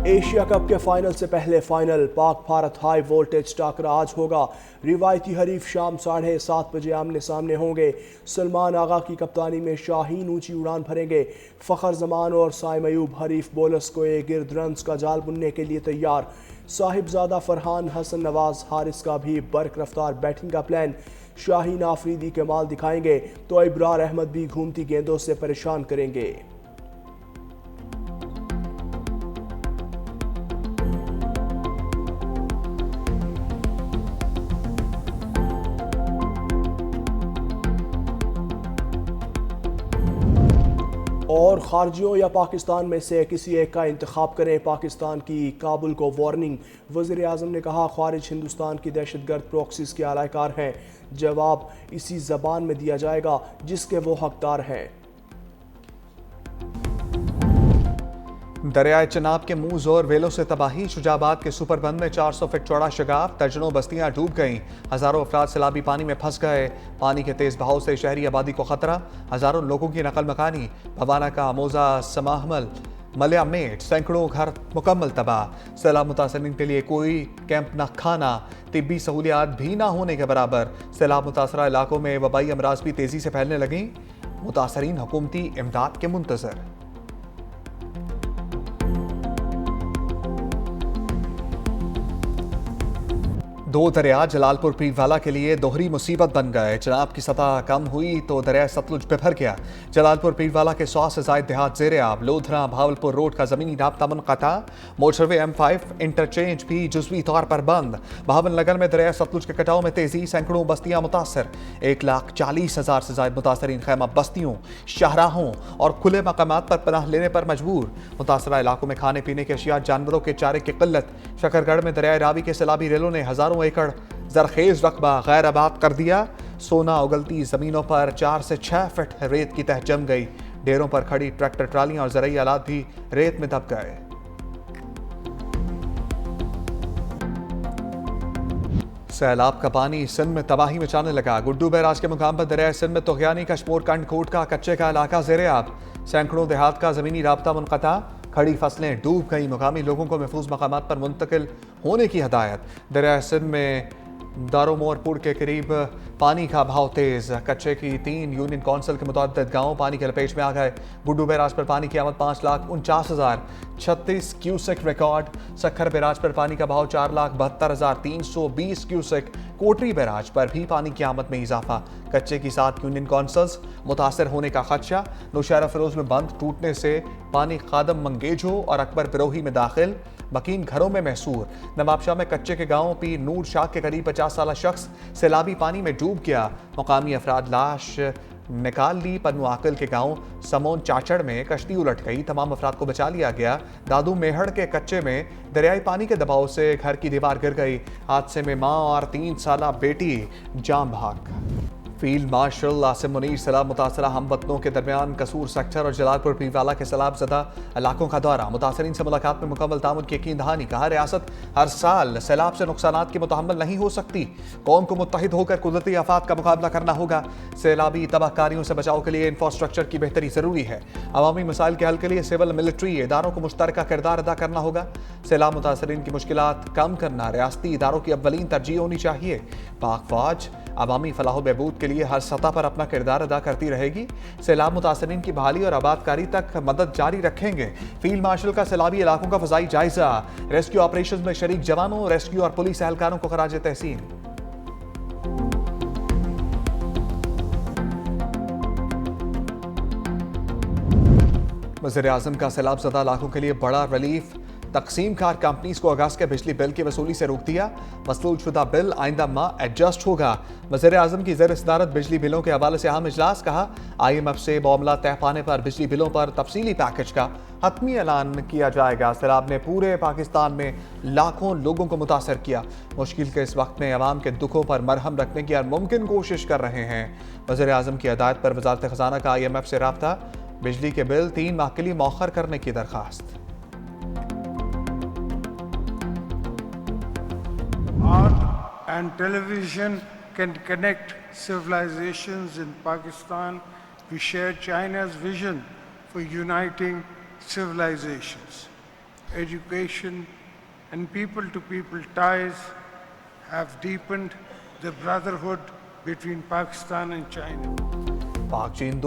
Asia cup के final से पहले final Pak Bharat high voltage टाकरा आज होगा। रिवायती हरीफ शाम 7:30 बजे आमने सामने होंगे। सलमान आगा की कप्तानी में शाहीन ऊंची उड़ान भरेंगे। फखर जमान और साइम अयूब हरीफ बॉलर्स को एक गिर्द रन्स का जाल बुनने के लिए तैयार। साहिबजादा फरहान हसन नवाज हारिस का भी बर्क रफ्तार बैटिंग का प्लान। शाहीन आफरीदी के माल दिखाएंगे तो इब्रार अहमद भी घूमती गेंदों से परेशान करेंगे। और खारजियों या पाकिस्तान में से किसी एक का इंतखाब करें। पाकिस्तान की काबुल को वार्निंग। वज़ीर आज़म ने कहा खारिज हिंदुस्तान की दहशतगर्द प्रॉक्सीज के आलाकार हैं। जवाब इसी ज़बान में दिया जाएगा जिसके वो हकदार हैं। दरियाए चिनाब के मुंह जोर वेलों से तबाही। शुजाबाद के सुपरबंद में 400 फीट चौड़ा शगाफ, दर्जनों बस्तियां डूब गईं। हजारों अफराद सैलाबी पानी में फंस गए। पानी के तेज बहाव से शहरी आबादी को खतरा। हजारों लोगों की नकल मकानी। भवाना का मोजा समाहमल मलिया मेट, सैकड़ों घर मुकम्मल तबाह। सैलाब मुतासरीन के लिए कोई कैंप न खाना, तिब्बी सहूलियात भी ना होने के बराबर। सैलाब मुतासरा इलाकों में वबाई अमराज भी तेजी से फैलने लगी। मुतासरीन हुकूमती इमदाद के मुंतजर। दो दरिया जलालपुर पीरवाला के लिए दोहरी मुसीबत बन गए। चिनाब की सतह कम हुई तो दरिया सतलुज बिफर गया। जलालपुर पीरवाला के 100 से ज़ायद देहात ज़ेरे आब। लोधरा भावलपुर रोड का ज़मीनी राब्ता मुनक़ता। मोटरवे M5 इंटरचेंज भी जुज़वी तौर पर बंद। भावन नगर में दरिया सतलुज के कटाव में तेज़ी, सैकड़ों बस्तियाँ मुतासर। 1,40,000 से ज़ायद मुतासरीन खैमा बस्तियों, शाहराहों और खुले मकामात पर पनाह लेने पर मजबूर। मुतासरा इलाकों में खाने पीने के अशिया, जानवरों के चारे की किल्लत। शकरगढ़ में दरिया रावी के सैलाबी रेलों ने हज़ारों एकड़ जरखेज रकबा गैर आबाद कर दिया। सोना उगलती जमीनों पर 4 से 6 फीट रेत की तह जम गई। डेरों पर खड़ी ट्रैक्टर ट्रालियां और ज़राई आलात भी रेत में दब गए। सैलाब का पानी सिंध में तबाही मचाने लगा। गुड्डू बैराज के मुकाम पर दरिया सिंध में तुगयानी कशमोर कंड कोट का कच्चे का इलाका ज़ेरे आब। सैकड़ों देहात का जमीनी राब्ता मुनक़ता। खड़ी फसलें डूब गई। मुकामी लोगों को महफूज मकामात पर मुंतकिल होने की हदायत। दरिया सिंध में दारोमोरपुर के करीब पानी का बहाव तेज। कच्चे की 3 यूनियन कौंसिल के मुतअद्दिद गाँव पानी के लपेट में आ गए। गुड्डू बैराज पर पानी की आमद 5,49,036 क्यूसेक रिकॉर्ड। सखर बैराज पर पानी का बहाव 4,72,320 क्यूसेक। कोटरी बैराज पर भी पानी की आमद में इजाफा। कच्चे की 7 यूनियन कौंसिल्स मुतासर होने का खदशा। नौशहरा फिरोज में बंद टूटने से पानी खादम मंगेजो और अकबर बिरोही में दाखिल। मकीन घरों में महसूर। नवाबशाह में कच्चे के गांव पीर नूर शाह के करीब 50 साला शख्स सैलाबी पानी में डूब गया। मुकामी अफराद लाश निकाल ली। पन्नू आकल के गांव समोन चाचड़ में कश्ती उलट गई। तमाम अफराद को बचा लिया गया। दादू मेहड़ के कच्चे में दरियाई पानी के दबाव से घर की दीवार गिर गई। हादसे में मां और 3 साला बेटी जान भाग। फील्ड मार्शल आसिम मुनीर सैलाब मुतासरा हमवतनों के दरमियान कसूर सेक्टर और जलालपुर पीरवाला के सैलाब ज़दा इलाकों का दौरा। मुतासरीन से मुलाकात में मुकम्मल तामुन की यकीन दहानी। कहा रियासत हर साल सैलाब से नुकसानात की मुतहम्मल नहीं हो सकती। कौम को मुत्तहिद होकर कुदरती आफात का मुकाबला करना होगा। सैलाबी तबाहकारियों से बचाव के लिए इंफ्रास्ट्रक्चर की बेहतरी ज़रूरी है। अवामी मसाइल के हल के लिए सिविल मिलिट्री इदारों को मुश्तरका किरदार अदा करना होगा। सैलाब मुतासरीन की मुश्किलात कम करना रियासती इदारों की अव्वलीन तरजीह होनी चाहिए। पाक फौज अवामी फलाह बहबूद के लिए हर सतह पर अपना किरदार अदा करती रहेगी। सैलाब मुतासरीन की बहाली और आबादकारी तक मदद जारी रखेंगे। फील्ड मार्शल का सैलाबी इलाकों का फजाई जायजा। रेस्क्यू ऑपरेशन में शरीक जवानों, रेस्क्यू और पुलिस एहलकारों को खराज तहसीन। वज़ीर आज़म का सैलाब ज़दा इलाकों के लिए बड़ा रिलीफ। तकसीम कार कंपनीज को अगस्त के बिजली बिल की वसूली से रोक दिया। मसलूल शुदा बिल आइंदा माह एडजस्ट होगा। वज़ीर आज़म की ज़ेर सदारत बिजली बिलों के हवाले से अहम इजलास। कहा IMF से मामला तय पाने पर बिजली बिलों पर तफसीली पैकेज का हतमी ऐलान किया जाएगा। सैलाब ने पूरे पाकिस्तान में लाखों लोगों को मुतासर किया। मुश्किल के इस वक्त में अवाम के दुखों पर मरहम रखने की हर मुमकिन कोशिश कर रहे हैं। वज़ीर आज़म की हदायत पर वज़ारत ख़ज़ाना का IMF से राब्ता। बिजली के बिल 3 माह के लिए मौखर करने की दरख्वास्त। Art and television can connect civilizations in Pakistan. We share China's vision for uniting civilizations. education, and people-to-people ties have deepened the brotherhood between Pakistan and China. पाक चीन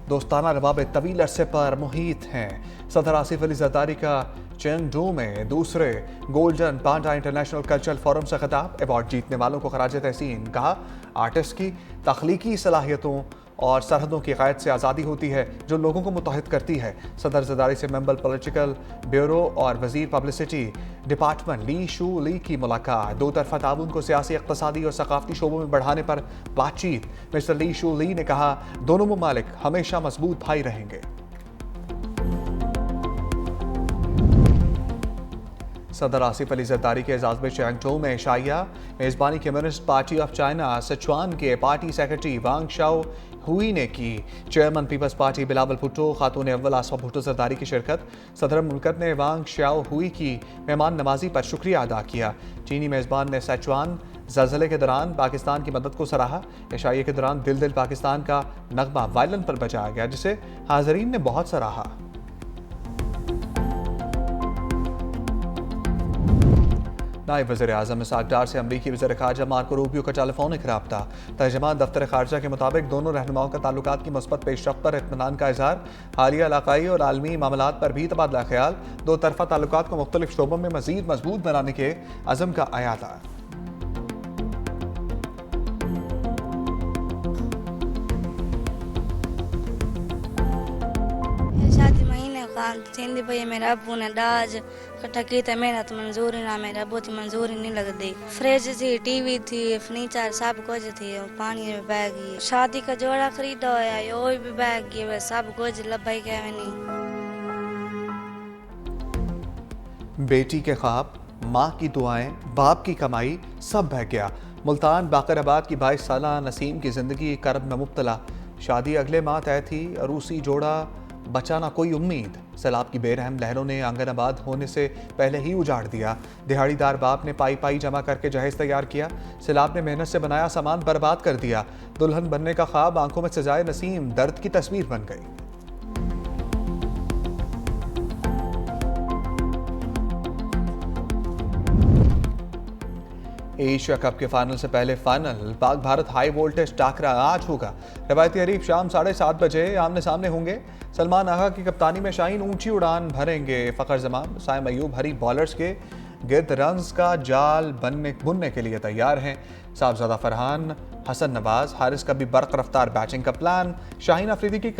दोस्ताना रवाबे तवील अरसे पर मुहित हैं। सदर आसिफ अली जरदारी का चेंगडू में दूसरे गोल्डन पांडा इंटरनेशनल कल्चरल फोरम से खिताब। अवार्ड जीतने वालों को खराज तहसीन। कहा, आर्टिस्ट की तख्लीकी सलाहियतों और सरहदों की क़ैद से आज़ादी होती है जो लोगों को मुत्तहिद करती है। सदर जरदारी से मेंबर पॉलिटिकल ब्यूरो और वजीर पब्लिसिटी डिपार्टमेंट ली शू ली की मुलाकात। दो तरफा ताउन को सियासी, इक़्तिसादी और सकाफ़ती शोबों में बढ़ाने पर बातचीत। मिस्टर ली शू ली ने कहा, दोनों ममालिक हमेशा मजबूत भाई रहेंगे। सदर आसिफ अली जरदारी के एजाज़ में चैंगडू में शाइया मेज़बानी communist party of China Sichuan के party secretary Wang Shao Hui ने की। Chairman People's Party Bilawal Bhutto, खातून अव्वल आसफा भुट्टो जरदारी की शिरकत। सदर मुल्कत ने वांग शाओ हुई की मेहमान नवाजी पर शुक्रिया अदा किया। चीनी मेज़बान ने सिचुआन ज़लज़ले के दौरान पाकिस्तान की मदद को सराहा। इशाइये के दौरान दिल दिल पाकिस्तान का नगमा वायलन पर बजाया गया, जिसे हाज़रीन ने बहुत सराहा। नायब वज़ीर आज़म इसाक डार से अमरीकी वज़ीर ख़ारजा मार्को रूबियो का टेलीफोनिक रब्ता। तर्जुमान दफ्तर ख़ारजा के मुताबिक दोनों रहनुमाओं का ताल्लुकात की मुस्बत पेशरफ्त पर इत्मीनान का इज़हार। हालिया इलाक़ाई और आलमी मामलात पर भी तबादला ख्याल। दो तरफ़ा ताल्लुकात को मुख्तलिफ शोबों में मज़ीद मजबूत बनाने के अज़म का अयादा। थींदी पई मेरा अबू ने दाज कट्ठा की त मेहनत मंजूरी ना मेरा अबू की मंजूरी नहीं लगती। फ्रिज थी, टीवी थी, फर्नीचर सब कुछ थी, पानी में बह गई। शादी का जोड़ा खरीदा होया यो भी बह गई, सब कुछ लभाई के नहीं। बेटी के ख्वाब, माँ की दुआएं, बाप की कमाई सब बह गया। मुल्तान बाकराबाद की 22 साला नसीम की जिंदगी कर्ब में मुब्तला। शादी अगले माह तय थी, अरूसी जोड़ा बचा ना कोई उम्मीद। सैलाब की बेरहम लहरों ने आंगन आबाद होने से पहले ही उजाड़ दिया। दिहाड़ीदार बाप ने पाई पाई जमा करके जहेज तैयार किया। सैलाब ने मेहनत से बनाया सामान बर्बाद कर दिया। दुल्हन बनने का ख्वाब आंखों में सजाए नसीम दर्द की तस्वीर बन गई। एशिया कप के फाइनल से पहले final Pak Bharat high voltage टाकरा आज होगा। रवायती हरीफ शाम 7:30 बजे आमने सामने होंगे। सलमान आगा की कप्तानी में शाहीन ऊंची उड़ान भरेंगे। फ़खर जमान, साइम अयूब हरी बॉलर्स के गिर्द रन्स का जाल बुनने के लिए तैयार हैं। साहबजादा फरहान, हसन नवाज, हारिस का भी बर्क रफ्तार बैटिंग का प्लान। शाहीन अफरीदी की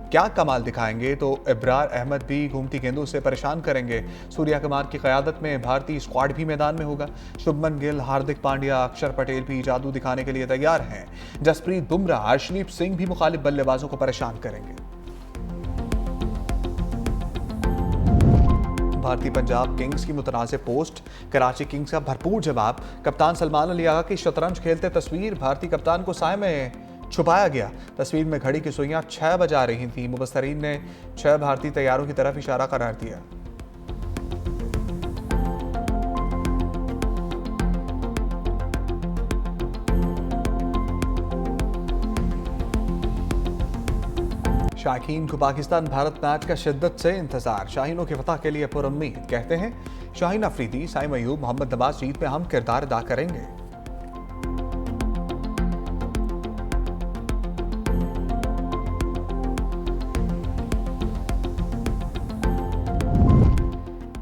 क्या कमाल दिखाएंगे तो इब्रार अहमद भी घूमती गेंदों से परेशान करेंगे। सूर्या कुमार की क़यादत में भारतीय स्क्वाड भी मैदान में होगा। शुभमन गिल, हार्दिक पांड्या, अक्षर पटेल भी जादू दिखाने के लिए तैयार हैं। जसप्रीत बुमराह, अर्शदीप सिंह भी मुखालिफ बल्लेबाजों को परेशान करेंगे। भारतीय पंजाब किंग्स की मुतनाज़ पोस्ट, कराची किंग्स का भरपूर जवाब। कप्तान सलमान अली आगा की शतरंज खेलते तस्वीर, भारतीय कप्तान को साए में छुपाया गया। तस्वीर में घड़ी की सुइयां 6 बजा रही थी। मुबस्तरीन ने 6 भारतीय तैयारों की तरफ इशारा करार दिया। शाहीन को पाकिस्तान भारत मैच का शिद्दत से इंतजार। शाहीनों की फतह के लिए पुरुम्मीद। कहते हैं शाहीन अफरीदी, साइम अयूब, मोहम्मद नवाज जीत में अहम किरदार अदा करेंगे।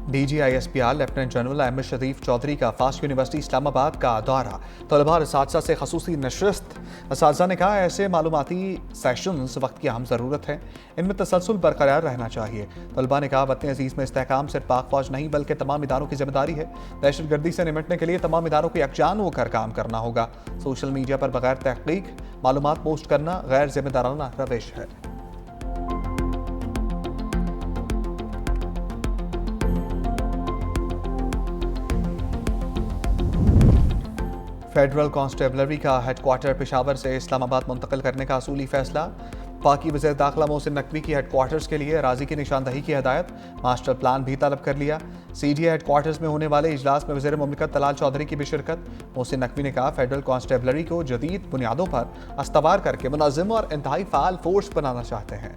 DGISPR लेफ्टिनेंट जनरल अहमद शरीफ चौधरी का फास्ट यूनिवर्सिटी इस्लामाबाद का दौरा। तलबा और असातिज़ा से खसूसी नशस्त। असातिज़ा ने कहा, ऐसे मालूमाती सेशंस वक्त की अहम ज़रूरत है, इनमें तसलसल बरकरार रहना चाहिए। तलबा ने कहा, वतन अजीज़ में इस्तेहकाम सिर्फ पाक फौज नहीं बल्कि तमाम इदारों की जिम्मेदारी है। दहशत गर्दी से निपटने के लिए तमाम इदारों को यकजान होकर काम करना होगा। सोशल मीडिया पर बगैर तहकीक मालूमात पोस्ट करना गैर जिम्मेदाराना रविश है। फेडरल कांस्टेबलरी का हेडक्वार्टर पेशावर से इस्लामाबाद मुंतकिल करने का असूली फैसला। पाकी वज़ीर दाखिला मोहसिन नकवी की हेडक्वार्टर्स के लिए राजी की निशानदही की हदायत। मास्टर प्लान भी तलब कर लिया। CGA हेडक्वार्टर्स में होने वाले इजलास में वज़ीर मुमलिकत तलाल चौधरी की भी शिरकत। मोहसिन नकवी ने कहा, फेडरल कांस्टेबलरी को जदीद बुनियादों पर अस्तवार करके मुनज़्ज़म और इंतहाई फ़ाल फोर्स बनाना चाहते हैं।